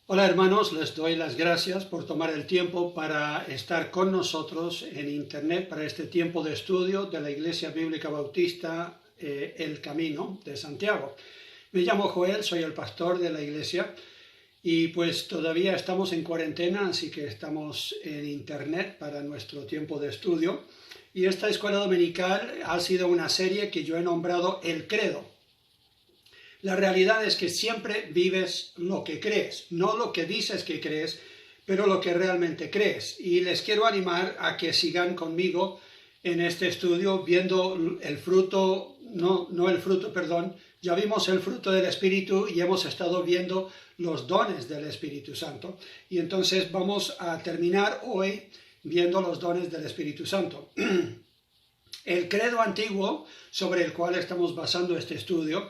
Hola hermanos, les doy las gracias por tomar el tiempo para estar con nosotros en internet para este tiempo de estudio de la Iglesia Bíblica Bautista El Camino de Santiago. Me llamo Joel, soy el pastor de la iglesia y pues todavía estamos en cuarentena, así que estamos en internet para nuestro tiempo de estudio. Y esta escuela dominical ha sido una serie que yo he nombrado El Credo. La realidad es que siempre vives lo que crees, no lo que dices que crees, pero lo que realmente crees. Y les quiero animar a que sigan conmigo en este estudio viendo el fruto, ya vimos el fruto del Espíritu y hemos estado viendo los dones del Espíritu Santo. Y entonces vamos a terminar hoy viendo los dones del Espíritu Santo. El credo antiguo sobre el cual estamos basando este estudio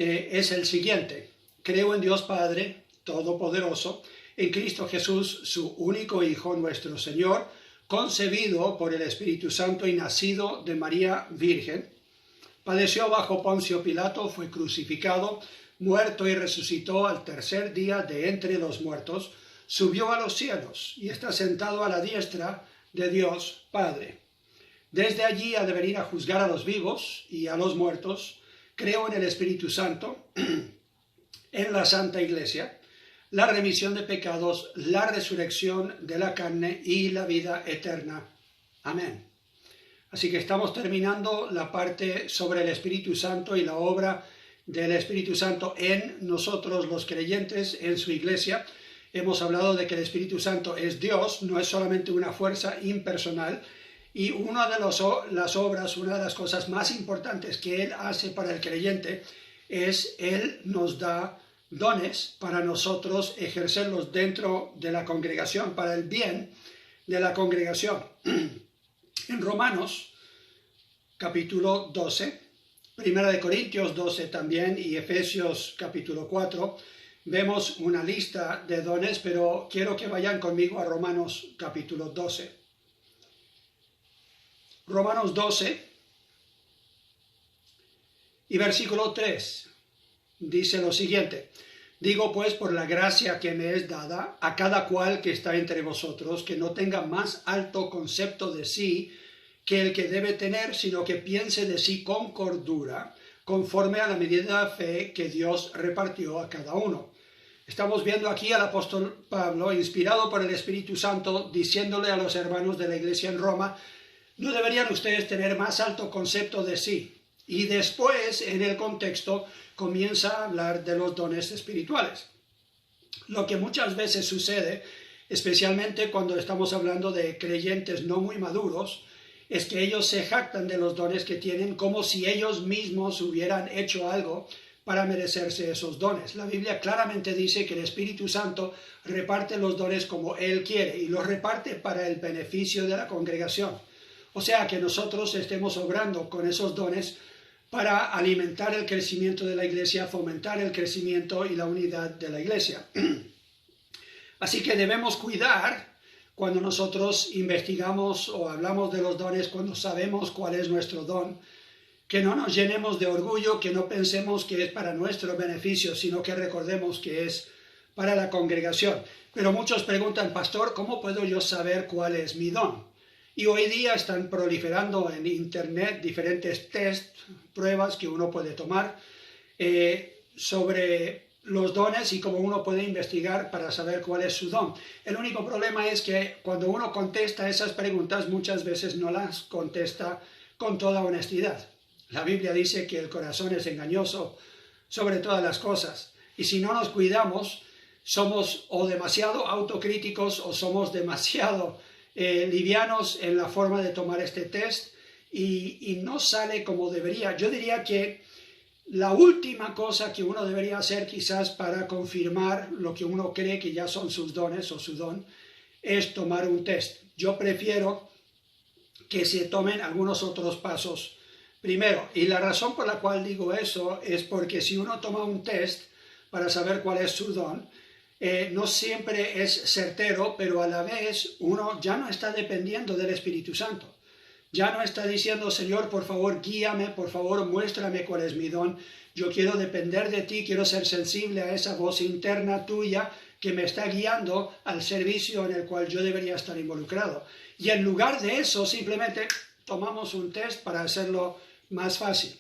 es el siguiente: creo en Dios Padre Todopoderoso, en Cristo Jesús, su único Hijo, nuestro Señor, concebido por el Espíritu Santo y nacido de María Virgen. Padeció bajo Poncio Pilato, fue crucificado, muerto y resucitó al tercer día de entre los muertos, subió a los cielos y está sentado a la diestra de Dios Padre. Desde allí ha de venir a juzgar a los vivos y a los muertos. Creo en el Espíritu Santo, en la Santa Iglesia, la remisión de pecados, la resurrección de la carne y la vida eterna. Amén. Así que estamos terminando la parte sobre el Espíritu Santo y la obra del Espíritu Santo en nosotros los creyentes, en su iglesia. Hemos hablado de que el Espíritu Santo es Dios, no es solamente una fuerza impersonal. Y una de las obras, una de las cosas más importantes que Él hace para el creyente es Él nos da dones para nosotros ejercerlos dentro de la congregación, para el bien de la congregación. En Romanos, capítulo 12, Primera de Corintios 12 también y Efesios capítulo 4, vemos una lista de dones, pero quiero que vayan conmigo a Romanos capítulo 12. Romanos 12 y versículo 3 dice lo siguiente: digo pues por la gracia que me es dada a cada cual que está entre vosotros, que no tenga más alto concepto de sí que el que debe tener, sino que piense de sí con cordura, conforme a la medida de fe que Dios repartió a cada uno. Estamos viendo aquí al apóstol Pablo, inspirado por el Espíritu Santo, diciéndole a los hermanos de la iglesia en Roma: no deberían ustedes tener más alto concepto de sí. Y después, en el contexto, comienza a hablar de los dones espirituales. Lo que muchas veces sucede, especialmente cuando estamos hablando de creyentes no muy maduros, es que ellos se jactan de los dones que tienen como si ellos mismos hubieran hecho algo para merecerse esos dones. La Biblia claramente dice que el Espíritu Santo reparte los dones como Él quiere y los reparte para el beneficio de la congregación. O sea, que nosotros estemos obrando con esos dones para alimentar el crecimiento de la iglesia, fomentar el crecimiento y la unidad de la iglesia. Así que debemos cuidar cuando nosotros investigamos o hablamos de los dones, cuando sabemos cuál es nuestro don, que no nos llenemos de orgullo, que no pensemos que es para nuestro beneficio, sino que recordemos que es para la congregación. Pero muchos preguntan: pastor, ¿cómo puedo yo saber cuál es mi don? Y hoy día están proliferando en internet diferentes test, pruebas que uno puede tomar sobre los dones y cómo uno puede investigar para saber cuál es su don. El único problema es que cuando uno contesta esas preguntas, muchas veces no las contesta con toda honestidad. La Biblia dice que el corazón es engañoso sobre todas las cosas. Y si no nos cuidamos, somos o demasiado autocríticos o somos demasiado livianos en la forma de tomar este test y no sale como debería. Yo diría que la última cosa que uno debería hacer quizás para confirmar lo que uno cree que ya son sus dones o su don es tomar un test. Yo prefiero que se tomen algunos otros pasos primero, y la razón por la cual digo eso es porque si uno toma un test para saber cuál es su don, no siempre es certero, pero a la vez uno ya no está dependiendo del Espíritu Santo. Ya no está diciendo: Señor, por favor, guíame, por favor, muéstrame cuál es mi don. Yo quiero depender de ti, quiero ser sensible a esa voz interna tuya que me está guiando al servicio en el cual yo debería estar involucrado. Y en lugar de eso, simplemente tomamos un test para hacerlo más fácil.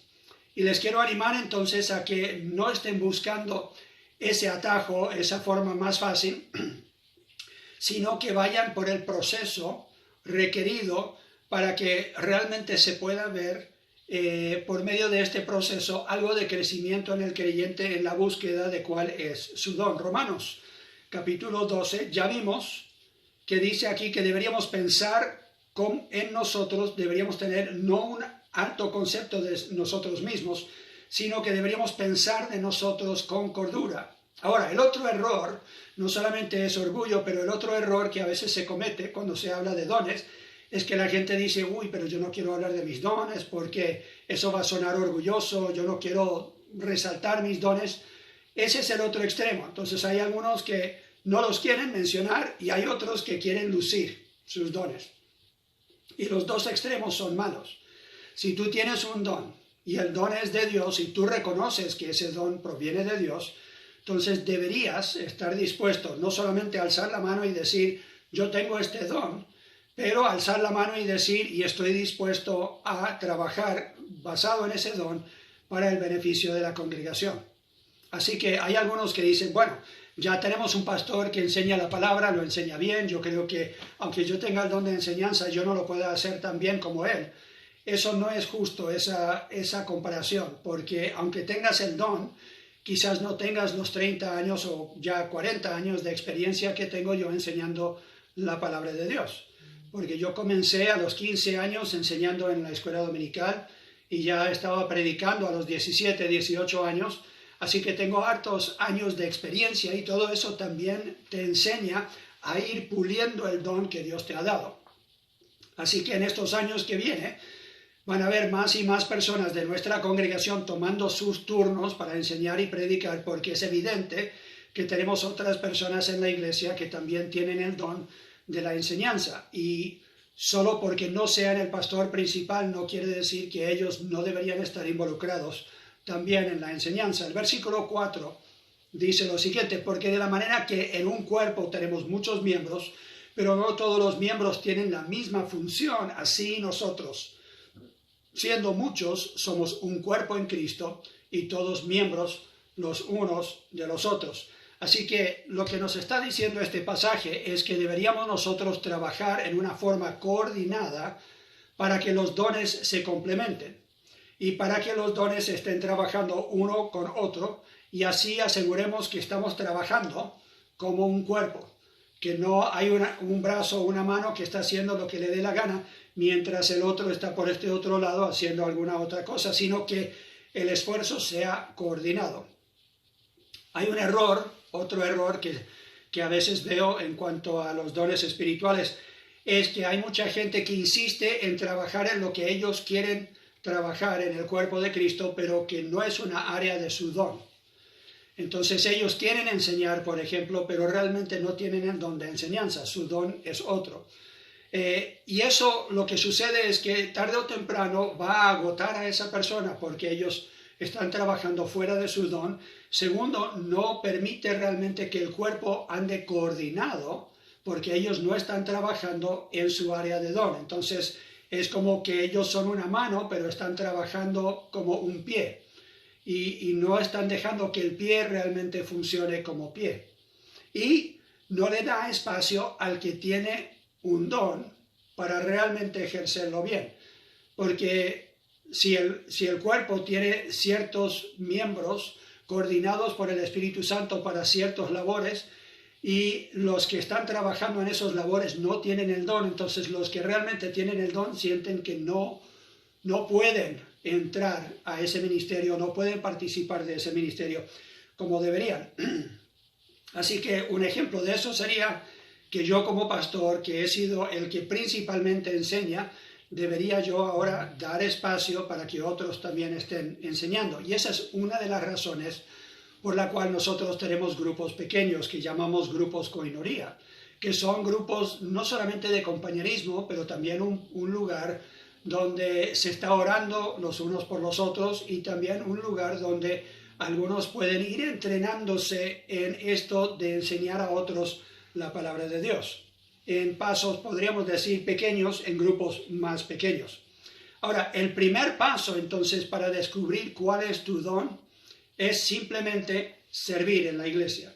Y les quiero animar entonces a que no estén buscando ese atajo, esa forma más fácil, sino que vayan por el proceso requerido para que realmente se pueda ver por medio de este proceso algo de crecimiento en el creyente en la búsqueda de cuál es su don. Romanos capítulo 12, ya vimos que dice aquí que deberíamos pensar en nosotros, deberíamos tener no un alto concepto de nosotros mismos, sino que deberíamos pensar de nosotros con cordura. Ahora, el otro error, no solamente es orgullo, pero el otro error que a veces se comete cuando se habla de dones, es que la gente dice, uy, pero yo no quiero hablar de mis dones porque eso va a sonar orgulloso, yo no quiero resaltar mis dones. Ese es el otro extremo. Entonces hay algunos que no los quieren mencionar y hay otros que quieren lucir sus dones. Y los dos extremos son malos. Si tú tienes un don y el don es de Dios y tú reconoces que ese don proviene de Dios, entonces deberías estar dispuesto no solamente a alzar la mano y decir, yo tengo este don, pero alzar la mano y decir, y estoy dispuesto a trabajar basado en ese don para el beneficio de la congregación. Así que hay algunos que dicen, bueno, ya tenemos un pastor que enseña la palabra, lo enseña bien, yo creo que aunque yo tenga el don de enseñanza, yo no lo pueda hacer tan bien como él. Eso no es justo, esa comparación, porque aunque tengas el don, quizás no tengas los 30 años o ya 40 años de experiencia que tengo yo enseñando la palabra de Dios. Porque yo comencé a los 15 años enseñando en la escuela dominical y ya estaba predicando a los 17, 18 años, así que tengo hartos años de experiencia y todo eso también te enseña a ir puliendo el don que Dios te ha dado. Así que en estos años que vienen van a haber más y más personas de nuestra congregación tomando sus turnos para enseñar y predicar, porque es evidente que tenemos otras personas en la iglesia que también tienen el don de la enseñanza, y solo porque no sean el pastor principal no quiere decir que ellos no deberían estar involucrados también en la enseñanza. El versículo 4 dice lo siguiente, porque de la manera que en un cuerpo tenemos muchos miembros, pero no todos los miembros tienen la misma función, así nosotros, siendo muchos, somos un cuerpo en Cristo y todos miembros los unos de los otros. Así que lo que nos está diciendo este pasaje es que deberíamos nosotros trabajar en una forma coordinada para que los dones se complementen y para que los dones estén trabajando uno con otro, y así aseguremos que estamos trabajando como un cuerpo, que no hay un brazo o una mano que está haciendo lo que le dé la gana mientras el otro está por este otro lado haciendo alguna otra cosa, sino que el esfuerzo sea coordinado. Hay un error, otro error que a veces veo en cuanto a los dones espirituales, es que hay mucha gente que insiste en trabajar en lo que ellos quieren trabajar en el cuerpo de Cristo, pero que no es una área de su don. Entonces ellos quieren enseñar, por ejemplo, pero realmente no tienen el don de enseñanza, su don es otro. Y eso lo que sucede es que tarde o temprano va a agotar a esa persona porque ellos están trabajando fuera de su don. Segundo, no permite realmente que el cuerpo ande coordinado porque ellos no están trabajando en su área de don. Entonces es como que ellos son una mano, pero están trabajando como un pie. Y no están dejando que el pie realmente funcione como pie. Y no le da espacio al que tiene un don para realmente ejercerlo bien. Porque si el cuerpo tiene ciertos miembros coordinados por el Espíritu Santo para ciertas labores, y los que están trabajando en esas labores no tienen el don, entonces los que realmente tienen el don sienten que no pueden entrar a ese ministerio, no pueden participar de ese ministerio como deberían. Así que un ejemplo de eso sería que yo como pastor, que he sido el que principalmente enseña, debería yo ahora dar espacio para que otros también estén enseñando. Y esa es una de las razones por la cual nosotros tenemos grupos pequeños que llamamos grupos koinonia, que son grupos no solamente de compañerismo, pero también un lugar donde se está orando los unos por los otros y también un lugar donde algunos pueden ir entrenándose en esto de enseñar a otros la palabra de Dios, en pasos, podríamos decir, pequeños, en grupos más pequeños. Ahora, el primer paso, entonces, para descubrir cuál es tu don, es simplemente servir en la iglesia.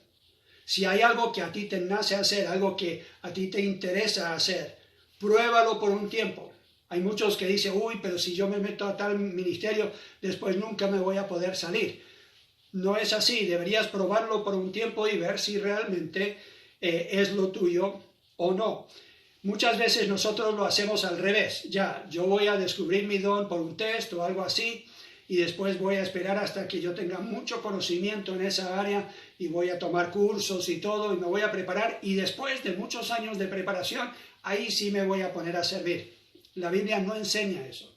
Si hay algo que a ti te nace hacer, algo que a ti te interesa hacer, pruébalo por un tiempo. Hay muchos que dicen, uy, pero si yo me meto a tal ministerio, después nunca me voy a poder salir. No es así, deberías probarlo por un tiempo y ver si realmente es lo tuyo o no. Muchas veces nosotros lo hacemos al revés. Ya, yo voy a descubrir mi don por un test o algo así y después voy a esperar hasta que yo tenga mucho conocimiento en esa área y voy a tomar cursos y todo y me voy a preparar y después de muchos años de preparación, ahí sí me voy a poner a servir. La Biblia no enseña eso.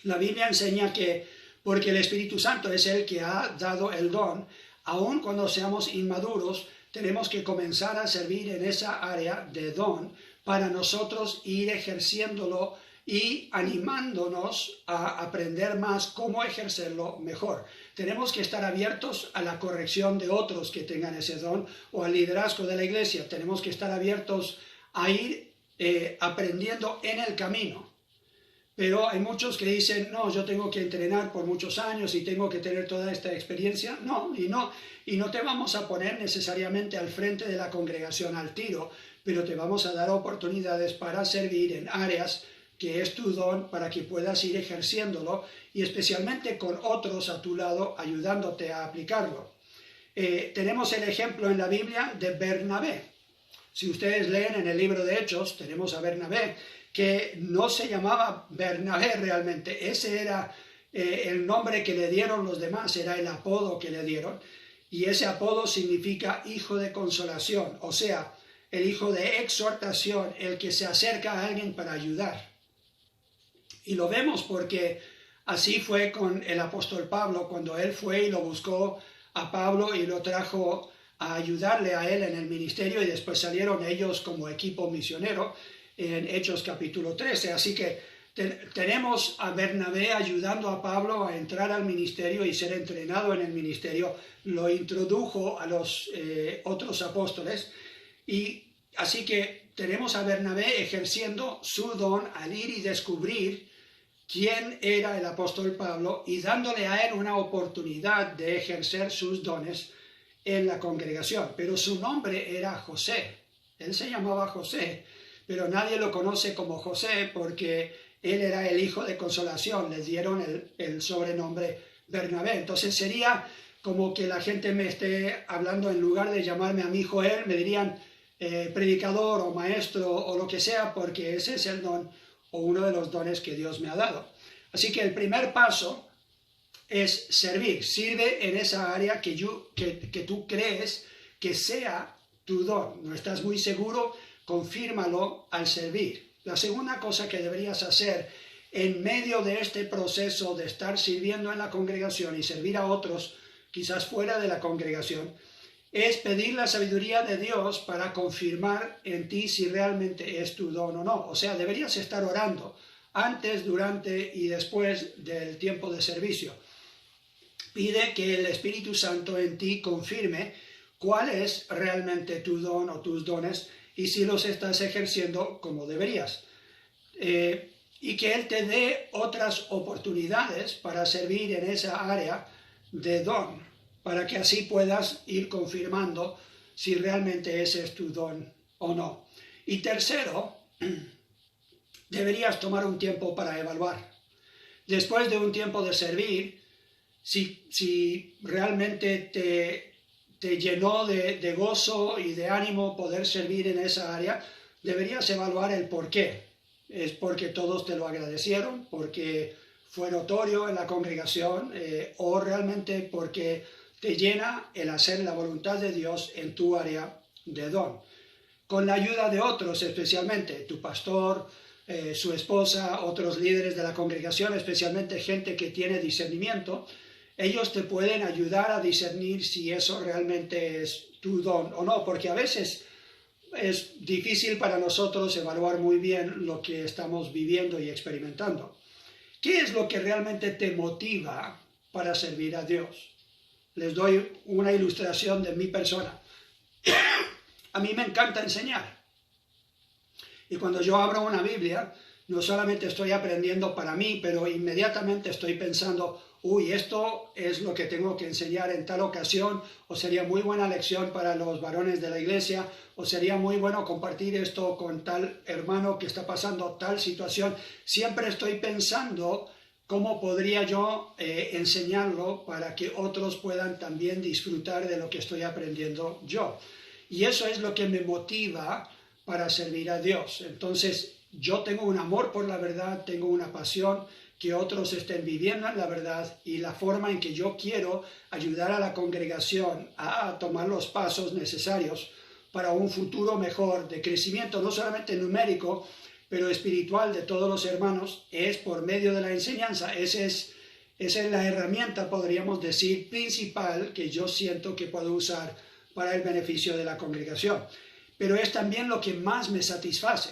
La Biblia enseña que porque el Espíritu Santo es el que ha dado el don, aun cuando seamos inmaduros, tenemos que comenzar a servir en esa área de don para nosotros ir ejerciéndolo y animándonos a aprender más cómo ejercerlo mejor. Tenemos que estar abiertos a la corrección de otros que tengan ese don o al liderazgo de la iglesia. Tenemos que estar abiertos a ir aprendiendo en el camino. Pero hay muchos que dicen, no, yo tengo que entrenar por muchos años y tengo que tener toda esta experiencia. No, y no te vamos a poner necesariamente al frente de la congregación al tiro, pero te vamos a dar oportunidades para servir en áreas que es tu don para que puedas ir ejerciéndolo y especialmente con otros a tu lado ayudándote a aplicarlo. Tenemos el ejemplo en la Biblia de Bernabé. Si ustedes leen en el libro de Hechos, tenemos a Bernabé, que no se llamaba Bernabé realmente, ese era el nombre que le dieron los demás, era el apodo que le dieron, y ese apodo significa hijo de consolación, o sea, el hijo de exhortación, el que se acerca a alguien para ayudar. Y lo vemos porque así fue con el apóstol Pablo, cuando él fue y lo buscó a Pablo y lo trajo a ayudarle a él en el ministerio, y después salieron ellos como equipo misionero, en Hechos capítulo 13, así que tenemos a Bernabé ayudando a Pablo a entrar al ministerio y ser entrenado en el ministerio, lo introdujo a los otros apóstoles, y así que tenemos a Bernabé ejerciendo su don al ir y descubrir quién era el apóstol Pablo y dándole a él una oportunidad de ejercer sus dones en la congregación, pero su nombre era José, él se llamaba José, pero nadie lo conoce como José porque él era el hijo de consolación, le dieron el sobrenombre Bernabé. Entonces sería como que la gente me esté hablando, en lugar de llamarme a mí Joel, me dirían predicador o maestro o lo que sea, porque ese es el don o uno de los dones que Dios me ha dado. Así que el primer paso es servir, sirve en esa área que tú crees que sea tu don. No estás muy seguro, confírmalo al servir. La segunda cosa que deberías hacer en medio de este proceso de estar sirviendo en la congregación y servir a otros, quizás fuera de la congregación, es pedir la sabiduría de Dios para confirmar en ti si realmente es tu don o no. O sea, deberías estar orando antes, durante y después del tiempo de servicio. Pide que el Espíritu Santo en ti confirme cuál es realmente tu don o tus dones y si los estás ejerciendo como deberías. Y que Él te dé otras oportunidades para servir en esa área de don, para que así puedas ir confirmando si realmente ese es tu don o no. Y tercero, deberías tomar un tiempo para evaluar. Después de un tiempo de servir, si realmente te llenó de gozo y de ánimo poder servir en esa área, deberías evaluar el por qué. ¿Es porque todos te lo agradecieron, porque fue notorio en la congregación, o realmente porque te llena el hacer la voluntad de Dios en tu área de don? Con la ayuda de otros, especialmente tu pastor, su esposa, otros líderes de la congregación, especialmente gente que tiene discernimiento, ellos te pueden ayudar a discernir si eso realmente es tu don o no, porque a veces es difícil para nosotros evaluar muy bien lo que estamos viviendo y experimentando. ¿Qué es lo que realmente te motiva para servir a Dios? les doy una ilustración de mi persona. A mí me encanta enseñar. Y cuando yo abro una Biblia, no solamente estoy aprendiendo para mí, pero inmediatamente estoy pensando, uy, esto es lo que tengo que enseñar en tal ocasión, o sería muy buena lección para los varones de la iglesia, o sería muy bueno compartir esto con tal hermano que está pasando tal situación. Siempre estoy pensando cómo podría yo enseñarlo para que otros puedan también disfrutar de lo que estoy aprendiendo yo. Y eso es lo que me motiva para servir a Dios. Entonces, yo tengo un amor por la verdad, tengo una pasión que otros estén viviendo en la verdad, y la forma en que yo quiero ayudar a la congregación a tomar los pasos necesarios para un futuro mejor de crecimiento, no solamente numérico, pero espiritual de todos los hermanos, es por medio de la enseñanza. Esa es la herramienta, podríamos decir, principal que yo siento que puedo usar para el beneficio de la congregación. Pero es también lo que más me satisface.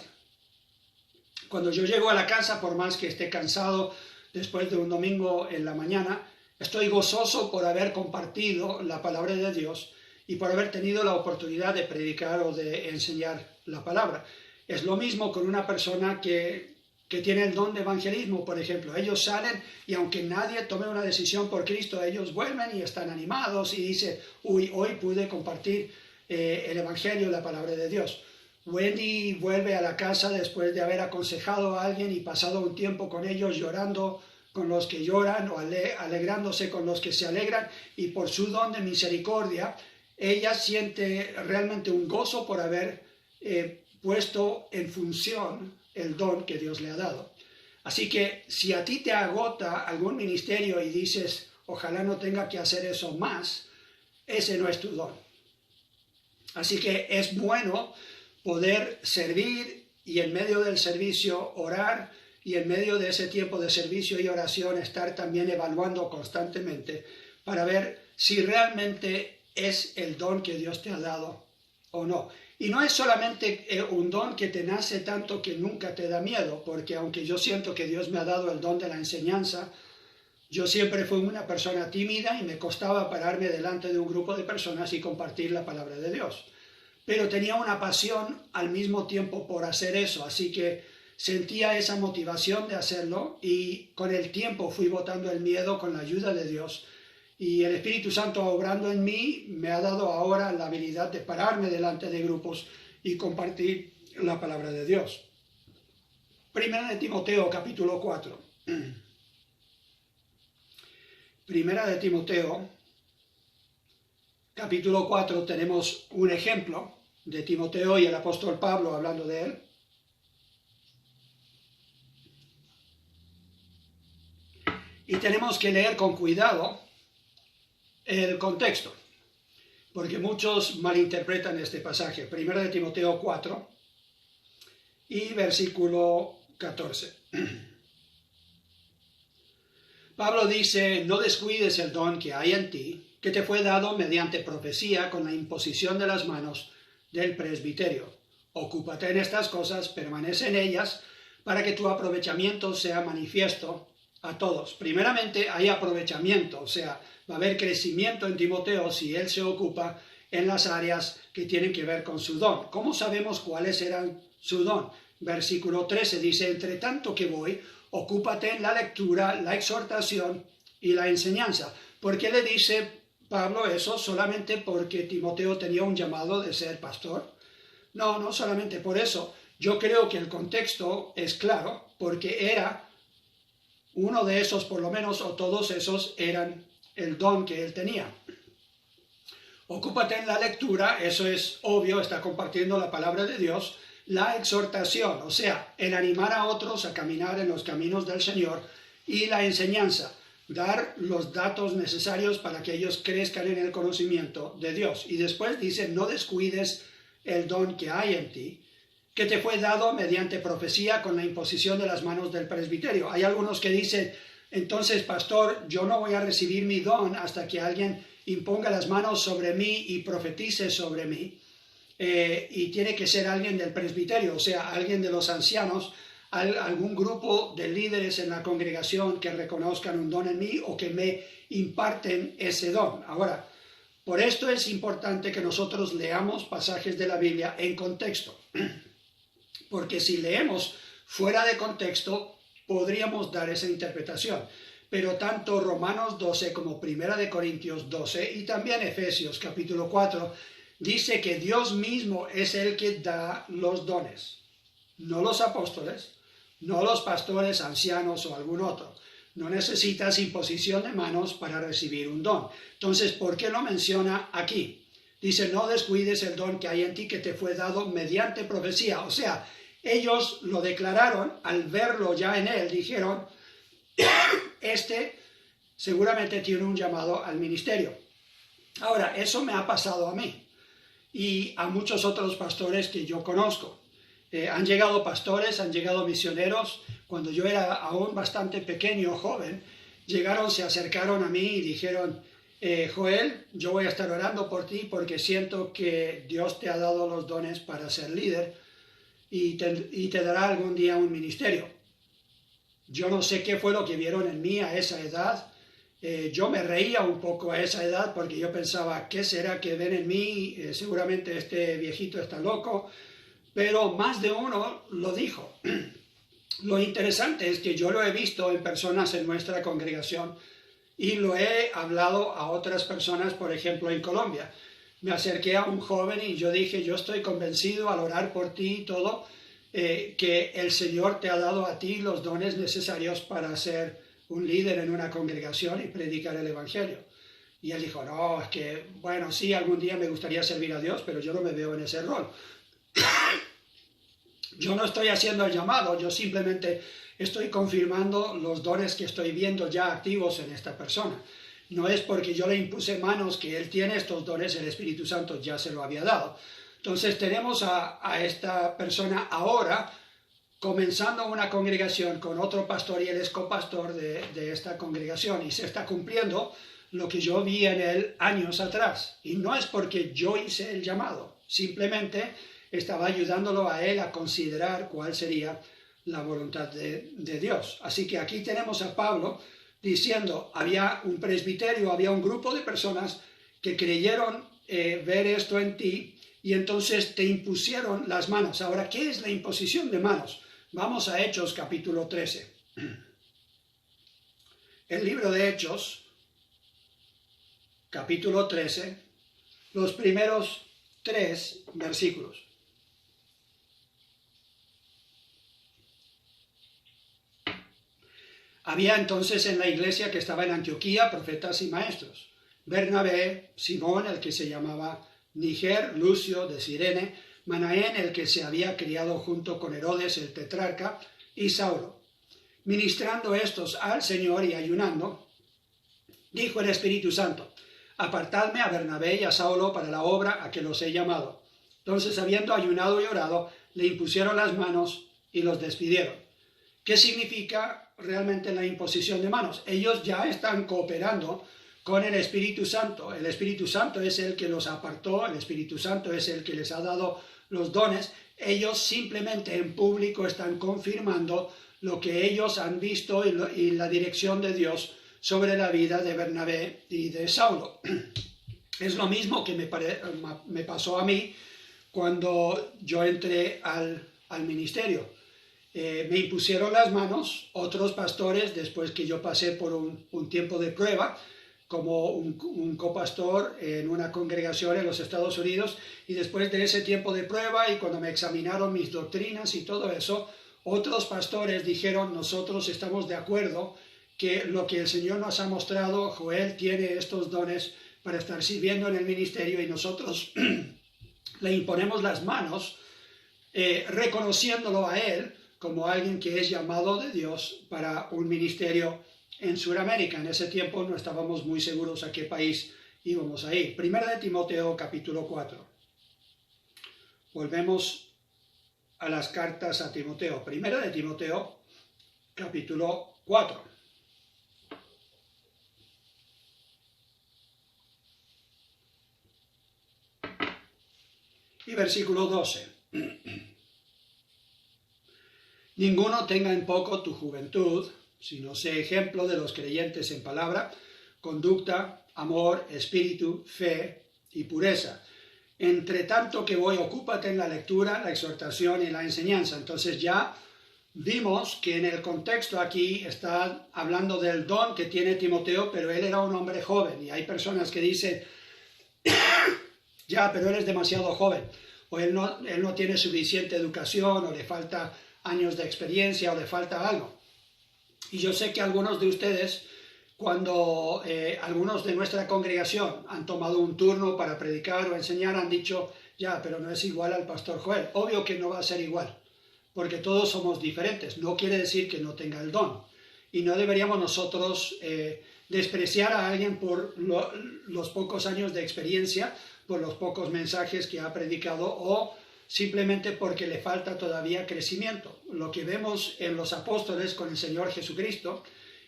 Cuando yo llego a la casa, por más que esté cansado después de un domingo en la mañana, estoy gozoso por haber compartido la palabra de Dios y por haber tenido la oportunidad de predicar o de enseñar la palabra. Es lo mismo con una persona que tiene el don de evangelismo, por ejemplo. Ellos salen y aunque nadie tome una decisión por Cristo, ellos vuelven y están animados y dicen, uy, hoy pude compartir el evangelio, la palabra de Dios. Wendy vuelve a la casa después de haber aconsejado a alguien y pasado un tiempo con ellos, llorando con los que lloran o alegrándose con los que se alegran, y por su don de misericordia, ella siente realmente un gozo por haber puesto en función el don que Dios le ha dado. Así que si a ti te agota algún ministerio y dices, ojalá no tenga que hacer eso más, ese no es tu don. Así que es bueno poder servir y en medio del servicio orar, y en medio de ese tiempo de servicio y oración estar también evaluando constantemente para ver si realmente es el don que Dios te ha dado o no. Y no es solamente un don que te nace tanto que nunca te da miedo, porque aunque yo siento que Dios me ha dado el don de la enseñanza, yo siempre fui una persona tímida y me costaba pararme delante de un grupo de personas y compartir la palabra de Dios. Pero tenía una pasión al mismo tiempo por hacer eso, así que sentía esa motivación de hacerlo, y con el tiempo fui botando el miedo con la ayuda de Dios. Y el Espíritu Santo, obrando en mí, me ha dado ahora la habilidad de pararme delante de grupos y compartir la palabra de Dios. Primera de Timoteo, capítulo 4. Primera de Timoteo, capítulo 4, tenemos un ejemplo de Timoteo y el apóstol Pablo hablando de él. Y tenemos que leer con cuidado el contexto, porque muchos malinterpretan este pasaje. Primera de Timoteo 4 y versículo 14. Pablo dice, no descuides el don que hay en ti, que te fue dado mediante profecía con la imposición de las manos del presbiterio. Ocúpate en estas cosas, permanece en ellas, para que tu aprovechamiento sea manifiesto a todos. Primeramente hay aprovechamiento, o sea, va a haber crecimiento en Timoteo si él se ocupa en las áreas que tienen que ver con su don. ¿Cómo sabemos cuáles eran su don? Versículo 13 dice, entre tanto que voy, ocúpate en la lectura, la exhortación y la enseñanza. ¿Por qué le dice Pablo eso? ¿Solamente porque Timoteo tenía un llamado de ser pastor? No, no solamente por eso. Yo creo que el contexto es claro, porque era uno de esos, por lo menos, o todos esos eran el don que él tenía. Ocúpate en la lectura, eso es obvio, está compartiendo la palabra de Dios. La exhortación, o sea, el animar a otros a caminar en los caminos del Señor, y la enseñanza, dar los datos necesarios para que ellos crezcan en el conocimiento de Dios. Y después dice, no descuides el don que hay en ti, que te fue dado mediante profecía con la imposición de las manos del presbiterio. Hay algunos que dicen, entonces, pastor, yo no voy a recibir mi don hasta que alguien imponga las manos sobre mí y profetice sobre mí. Y tiene que ser alguien del presbiterio, o sea, alguien de los ancianos, algún grupo de líderes en la congregación que reconozcan un don en mí o que me imparten ese don. Ahora, por esto es importante que nosotros leamos pasajes de la Biblia en contexto, porque si leemos fuera de contexto, podríamos dar esa interpretación. Pero tanto Romanos 12 como Primera de Corintios 12 y también Efesios capítulo 4 dice que Dios mismo es el que da los dones, no los apóstoles, no los pastores, ancianos o algún otro. No necesitas imposición de manos para recibir un don. Entonces, ¿por qué lo menciona aquí? Dice, no descuides el don que hay en ti que te fue dado mediante profecía. O sea, ellos lo declararon, al verlo ya en él, dijeron, este seguramente tiene un llamado al ministerio. Ahora, eso me ha pasado a mí y a muchos otros pastores que yo conozco. Han llegado pastores, han llegado misioneros. Cuando yo era aún bastante pequeño, joven, llegaron, se acercaron a mí y dijeron, Joel, yo voy a estar orando por ti porque siento que Dios te ha dado los dones para ser líder y te dará algún día un ministerio. Yo no sé qué fue lo que vieron en mí a esa edad. Yo me reía un poco a esa edad porque yo pensaba, ¿qué será que ven en mí? Seguramente este viejito está loco. Pero más de uno lo dijo. Lo interesante es que yo lo he visto en personas en nuestra congregación y lo he hablado a otras personas, por ejemplo, en Colombia. Me acerqué a un joven y yo dije, yo estoy convencido al orar por ti y todo, que el Señor te ha dado a ti los dones necesarios para ser un líder en una congregación y predicar el Evangelio. Y él dijo, no, es que, bueno, sí, algún día me gustaría servir a Dios, pero yo no me veo en ese rol. Yo no estoy haciendo el llamado, yo simplemente estoy confirmando los dones que estoy viendo ya activos en esta persona. No es porque yo le impuse manos que él tiene estos dones, el Espíritu Santo ya se lo había dado. Entonces tenemos a esta persona ahora comenzando una congregación con otro pastor y él es copastor de esta congregación y se está cumpliendo lo que yo vi en él años atrás. Y no es porque yo hice el llamado, simplemente estaba ayudándolo a él a considerar cuál sería la voluntad de Dios. Así que aquí tenemos a Pablo diciendo, había un presbiterio, había un grupo de personas que creyeron ver esto en ti y entonces te impusieron las manos. Ahora, ¿qué es la imposición de manos? Vamos a Hechos capítulo 13. El libro de Hechos, capítulo 13, los primeros 3 versículos. Había entonces en la iglesia que estaba en Antioquía profetas y maestros. Bernabé, Simón, el que se llamaba Níger, Lucio de Cirene, Manaén, el que se había criado junto con Herodes el tetrarca, y Saulo. Ministrando estos al Señor y ayunando, dijo el Espíritu Santo, apartadme a Bernabé y a Saulo para la obra a que los he llamado. Entonces, habiendo ayunado y orado, le impusieron las manos y los despidieron. ¿Qué significa realmente la imposición de manos? Ellos ya están cooperando con el Espíritu Santo. El Espíritu Santo es el que los apartó, el Espíritu Santo es el que les ha dado los dones. Ellos simplemente en público están confirmando lo que ellos han visto y la dirección de Dios sobre la vida de Bernabé y de Saulo. Es lo mismo que me pasó a mí cuando yo entré al ministerio. Me impusieron las manos otros pastores después que yo pasé por un tiempo de prueba como un copastor en una congregación en los Estados Unidos, y después de ese tiempo de prueba y cuando me examinaron mis doctrinas y todo eso, otros pastores dijeron, nosotros estamos de acuerdo que lo que el Señor nos ha mostrado, Joel tiene estos dones para estar sirviendo en el ministerio y nosotros le imponemos las manos reconociéndolo a él como alguien que es llamado de Dios para un ministerio en Sudamérica. En ese tiempo no estábamos muy seguros a qué país íbamos a ir. Primera de Timoteo, capítulo 4. Volvemos a las cartas a Timoteo. Primera de Timoteo, capítulo 4. Y versículo 12. Ninguno tenga en poco tu juventud, sino sé ejemplo de los creyentes en palabra, conducta, amor, espíritu, fe y pureza. Entre tanto que voy, ocúpate en la lectura, la exhortación y la enseñanza. Entonces ya vimos que en el contexto aquí está hablando del don que tiene Timoteo, pero él era un hombre joven y hay personas que dicen, ya, pero él es demasiado joven, o él no tiene suficiente educación, o le falta años de experiencia, o le falta algo. Y yo sé que algunos de ustedes, cuando algunos de nuestra congregación han tomado un turno para predicar o enseñar, han dicho, ya, pero no es igual al pastor Joel. Obvio que no va a ser igual, porque todos somos diferentes. No quiere decir que no tenga el don. Y no deberíamos nosotros despreciar a alguien por los pocos años de experiencia, por los pocos mensajes que ha predicado o simplemente porque le falta todavía crecimiento. Lo que vemos en los apóstoles con el Señor Jesucristo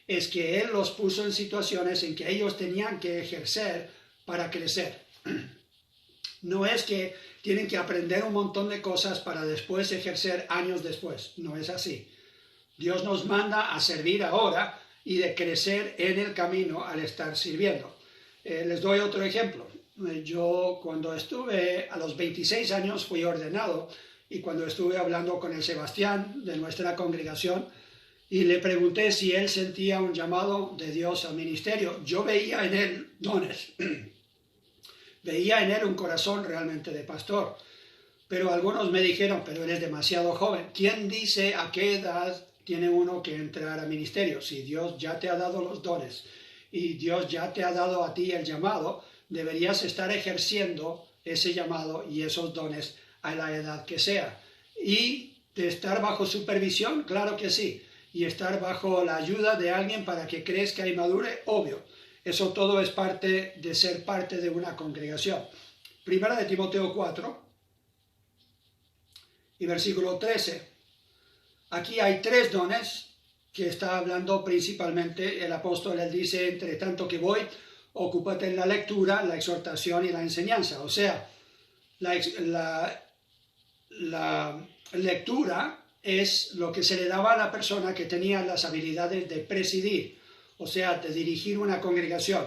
es que Él los puso en situaciones en que ellos tenían que ejercer para crecer. No es que tienen que aprender un montón de cosas para después ejercer años después. No es así. Dios nos manda a servir ahora y de crecer en el camino al estar sirviendo. Les doy otro ejemplo. Yo cuando estuve a los 26 años fui ordenado y cuando estuve hablando con el Sebastián de nuestra congregación y le pregunté si él sentía un llamado de Dios al ministerio, yo veía en él dones, veía en él un corazón realmente de pastor, pero algunos me dijeron, pero él es demasiado joven. ¿Quién dice a qué edad tiene uno que entrar al ministerio? Si Dios ya te ha dado los dones y Dios ya te ha dado a ti el llamado, deberías estar ejerciendo ese llamado y esos dones a la edad que sea. Y de estar bajo supervisión, claro que sí. Y estar bajo la ayuda de alguien para que crezca y madure, obvio. Eso todo es parte de ser parte de una congregación. Primera de Timoteo 4 y versículo 13. Aquí hay 3 dones que está hablando principalmente el apóstol. Él dice, entre tanto que voy, ocúpate en la lectura, la exhortación y la enseñanza. O sea, la lectura es lo que se le daba a la persona que tenía las habilidades de presidir, o sea, de dirigir una congregación.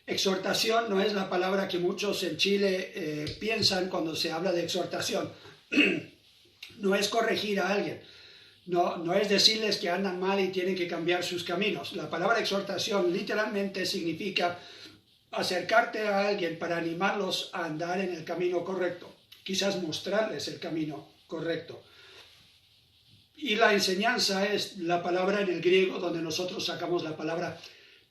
Exhortación no es la palabra que muchos en Chile piensan cuando se habla de exhortación. No es corregir a alguien. No es decirles que andan mal y tienen que cambiar sus caminos. La palabra exhortación literalmente significa acercarte a alguien para animarlos a andar en el camino correcto, quizás mostrarles el camino correcto. Y la enseñanza es la palabra en el griego donde nosotros sacamos la palabra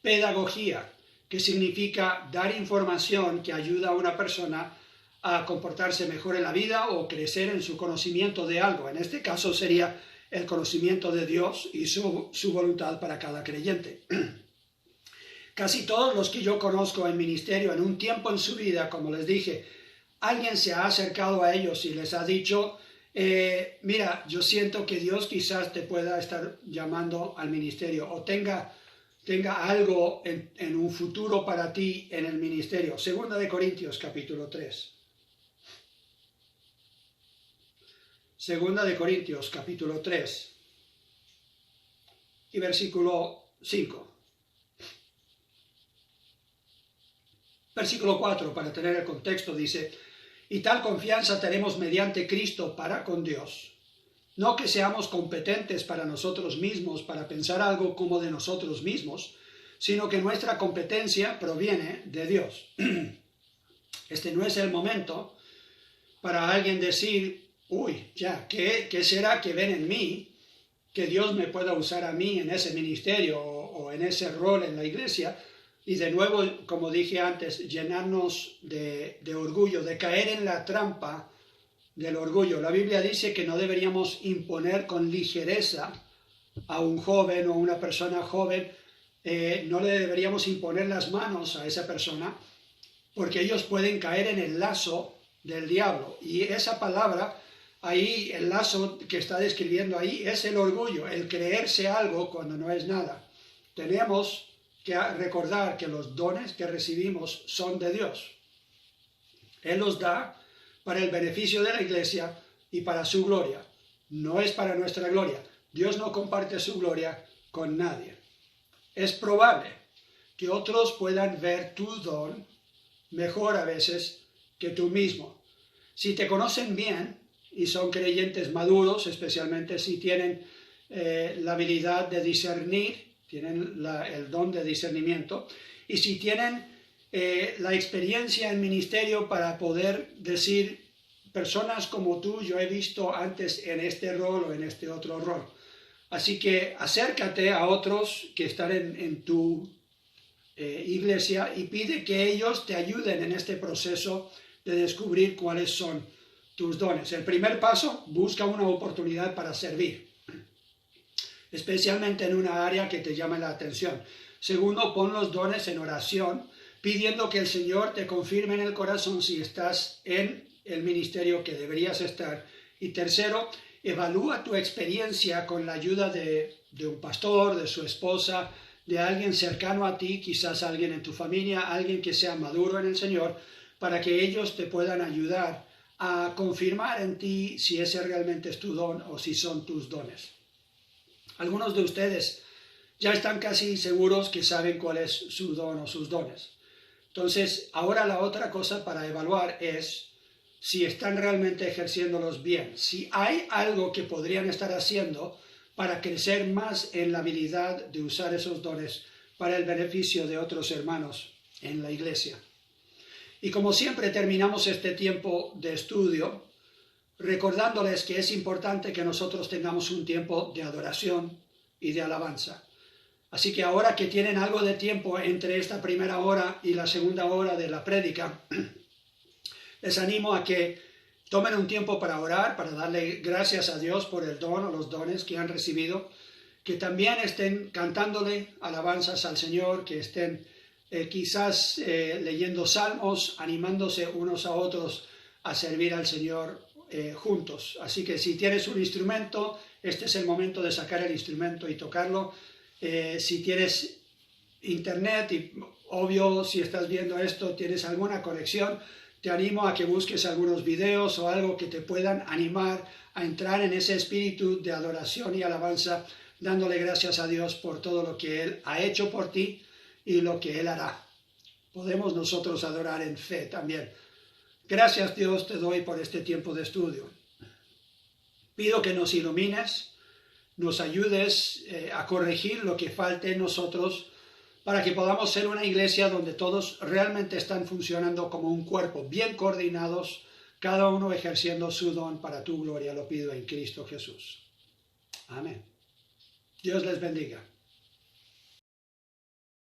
pedagogía, que significa dar información que ayuda a una persona a comportarse mejor en la vida o crecer en su conocimiento de algo. En este caso sería el conocimiento de Dios y su voluntad para cada creyente. Casi todos los que yo conozco en ministerio en un tiempo en su vida, como les dije, alguien se ha acercado a ellos y les ha dicho, mira, yo siento que Dios quizás te pueda estar llamando al ministerio o tenga algo en un futuro para ti en el ministerio. Segunda de Corintios, capítulo 3. Segunda de Corintios, capítulo 3 y versículo 5. Versículo 4, para tener el contexto, dice, y tal confianza tenemos mediante Cristo para con Dios. No que seamos competentes para nosotros mismos, para pensar algo como de nosotros mismos, sino que nuestra competencia proviene de Dios. Este no es el momento para alguien decir, uy, ya, ¿qué será que ven en mí? Que Dios me pueda usar a mí en ese ministerio o en ese rol en la iglesia. Y de nuevo, como dije antes, llenarnos de orgullo, de caer en la trampa del orgullo. La Biblia dice que no deberíamos imponer con ligereza a un joven o una persona joven, no le deberíamos imponer las manos a esa persona, porque ellos pueden caer en el lazo del diablo. Y esa palabra, ahí, el lazo que está describiendo ahí, es el orgullo, el creerse algo cuando no es nada. Tenemos que recordar que los dones que recibimos son de Dios. Él los da para el beneficio de la iglesia y para su gloria. No es para nuestra gloria. Dios no comparte su gloria con nadie. Es probable que otros puedan ver tu don mejor a veces que tú mismo. Si te conocen bien y son creyentes maduros, especialmente si tienen la habilidad de discernir, tienen el don de discernimiento, y si tienen la experiencia en ministerio para poder decir, personas como tú yo he visto antes en este rol o en este otro rol. Así que acércate a otros que están en tu iglesia y pide que ellos te ayuden en este proceso de descubrir cuáles son tus dones. El primer paso, busca una oportunidad para servir, especialmente en una área que te llame la atención. Segundo, pon los dones en oración, pidiendo que el Señor te confirme en el corazón si estás en el ministerio que deberías estar. Y tercero, evalúa tu experiencia con la ayuda de un pastor, de su esposa, de alguien cercano a ti, quizás alguien en tu familia, alguien que sea maduro en el Señor, para que ellos te puedan ayudar a confirmar en ti si ese realmente es tu don o si son tus dones. Algunos de ustedes ya están casi seguros que saben cuál es su don o sus dones. Entonces, ahora la otra cosa para evaluar es si están realmente ejerciéndolos bien, si hay algo que podrían estar haciendo para crecer más en la habilidad de usar esos dones para el beneficio de otros hermanos en la iglesia. Y como siempre terminamos este tiempo de estudio recordándoles que es importante que nosotros tengamos un tiempo de adoración y de alabanza. Así que ahora que tienen algo de tiempo entre esta primera hora y la segunda hora de la prédica, les animo a que tomen un tiempo para orar, para darle gracias a Dios por el don o los dones que han recibido, que también estén cantándole alabanzas al Señor, que estén quizás leyendo salmos, animándose unos a otros a servir al Señor juntos. Así que si tienes un instrumento, este es el momento de sacar el instrumento y tocarlo. Si tienes internet, y obvio si estás viendo esto, tienes alguna conexión, te animo a que busques algunos videos o algo que te puedan animar a entrar en ese espíritu de adoración y alabanza, dándole gracias a Dios por todo lo que Él ha hecho por ti y lo que Él hará. Podemos nosotros adorar en fe también. Gracias Dios te doy por este tiempo de estudio. Pido que nos ilumines, nos ayudes a corregir lo que falte en nosotros, para que podamos ser una iglesia donde todos realmente están funcionando como un cuerpo, bien coordinados, cada uno ejerciendo su don para tu gloria. Lo pido en Cristo Jesús. Amén. Dios les bendiga.